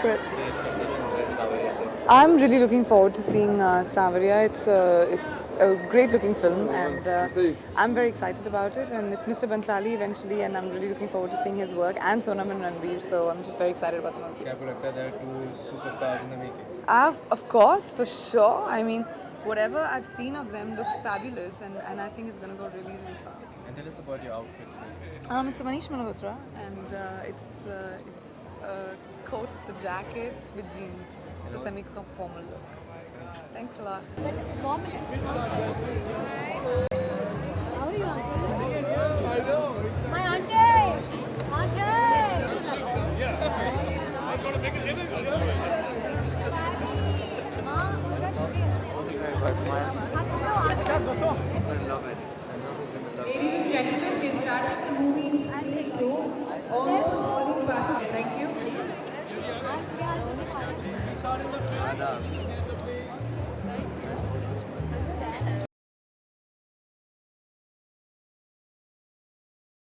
for it. The expectations as Saaawariya. I'm really looking forward to seeing Saaawariya. It's a great looking film, and I'm very excited about it. And it's Mr. Bhansali eventually, and I'm really looking forward to seeing his work, and Sonam and Ranveer. So I'm just very excited about the movie. क्या आपको लगता है there are two superstars in the making? Of course, for sure. I mean, whatever I've seen of them looks fabulous, and I think it's going to go really, really far. And tell us about your outfit. It's a Manish Malhotra, and it's a coat, it's a jacket with jeans. It's a semi-formal look. Thanks a lot. How are you? My auntie! Ladies and gentlemen, we started the movie in season 2. All boarding passes, thank you.